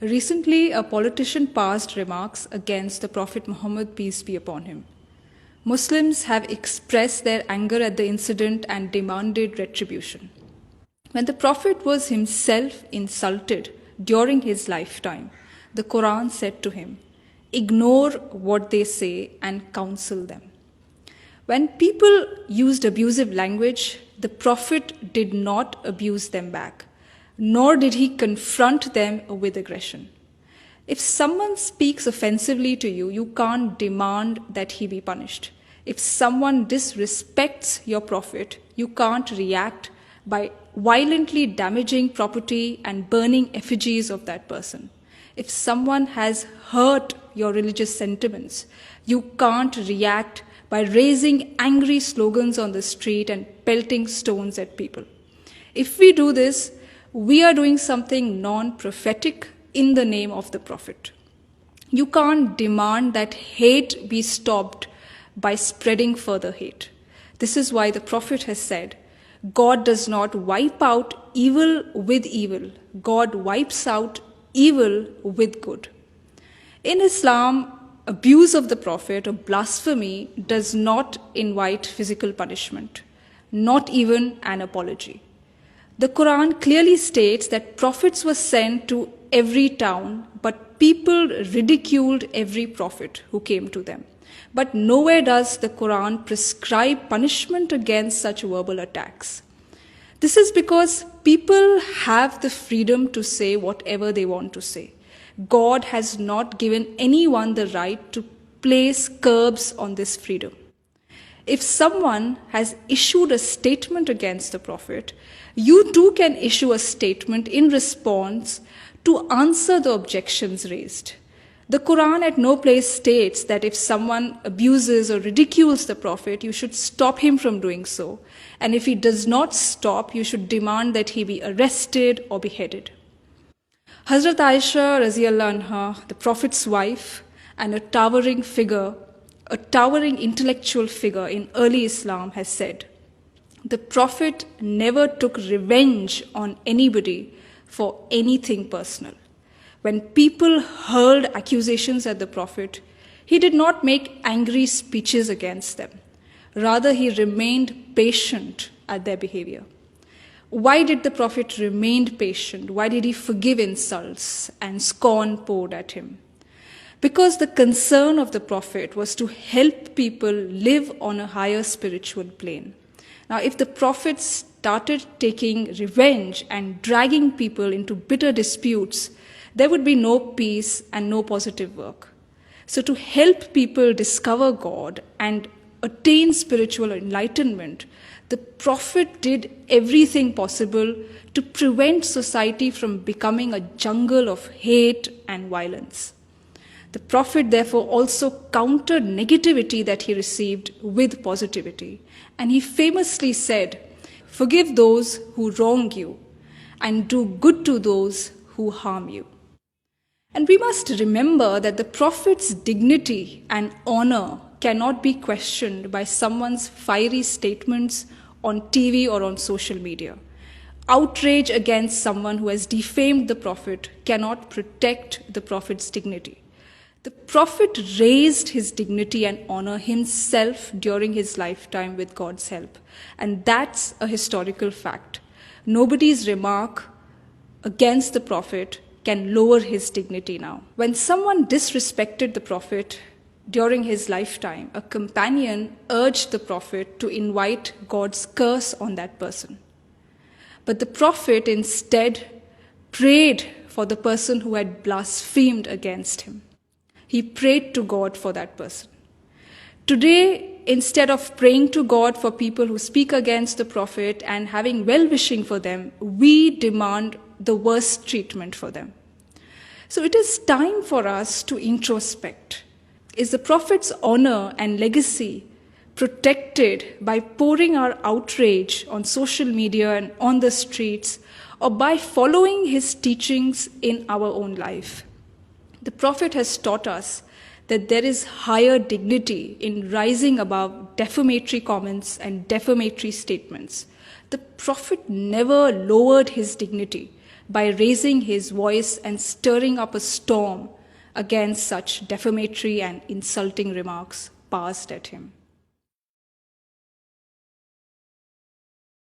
Recently, a politician passed remarks against the Prophet Muhammad, peace be upon him. Muslims have expressed their anger at the incident and demanded retribution. When the Prophet was himself insulted during his lifetime, the Quran said to him, "Ignore what they say and counsel them." When people used abusive language, the Prophet did not abuse them back, nor did he confront them with aggression. If someone speaks offensively to you, you can't demand that he be punished. If someone disrespects your Prophet, you can't react by violently damaging property and burning effigies of that person. If someone has hurt your religious sentiments, you can't react by raising angry slogans on the street and pelting stones at people. If we do this, we are doing something non-prophetic in the name of the Prophet. You can't demand that hate be stopped by spreading further hate. This is why the Prophet has said, God does not wipe out evil with evil. God wipes out evil with good. In Islam, abuse of the Prophet or blasphemy does not invite physical punishment, not even an apology. The Quran clearly states that prophets were sent to every town, but people ridiculed every prophet who came to them. But nowhere does the Quran prescribe punishment against such verbal attacks. This is because people have the freedom to say whatever they want to say. God has not given anyone the right to place curbs on this freedom. If someone has issued a statement against the Prophet, you too can issue a statement in response to answer the objections raised. The Quran at no place states that if someone abuses or ridicules the Prophet, you should stop him from doing so. And if he does not stop, you should demand that he be arrested or beheaded. Hazrat Aisha Raziallahu Anha, the Prophet's wife, and a towering intellectual figure in early Islam, has said, the Prophet never took revenge on anybody for anything personal. When people hurled accusations at the Prophet, he did not make angry speeches against them. Rather, he remained patient at their behavior. Why did the Prophet remain patient? Why did he forgive insults and scorn poured at him? Because the concern of the Prophet was to help people live on a higher spiritual plane. Now, if the Prophet started taking revenge and dragging people into bitter disputes, there would be no peace and no positive work. So to help people discover God and attain spiritual enlightenment, the Prophet did everything possible to prevent society from becoming a jungle of hate and violence. The Prophet therefore also countered negativity that he received with positivity. And he famously said, "Forgive those who wrong you and do good to those who harm you." And we must remember that the Prophet's dignity and honor cannot be questioned by someone's fiery statements on TV or on social media. Outrage against someone who has defamed the Prophet cannot protect the Prophet's dignity. The Prophet raised his dignity and honor himself during his lifetime with God's help. And that's a historical fact. Nobody's remark against the Prophet can lower his dignity now. When someone disrespected the Prophet during his lifetime, a companion urged the Prophet to invite God's curse on that person. But the Prophet instead prayed for the person who had blasphemed against him. He prayed to God for that person. Today, instead of praying to God for people who speak against the Prophet and having well-wishing for them, we demand the worst treatment for them. So it is time for us to introspect. Is the Prophet's honor and legacy protected by pouring our outrage on social media and on the streets, or by following his teachings in our own life? The Prophet has taught us that there is higher dignity in rising above defamatory comments and defamatory statements. The Prophet never lowered his dignity, by raising his voice and stirring up a storm against such defamatory and insulting remarks passed at him.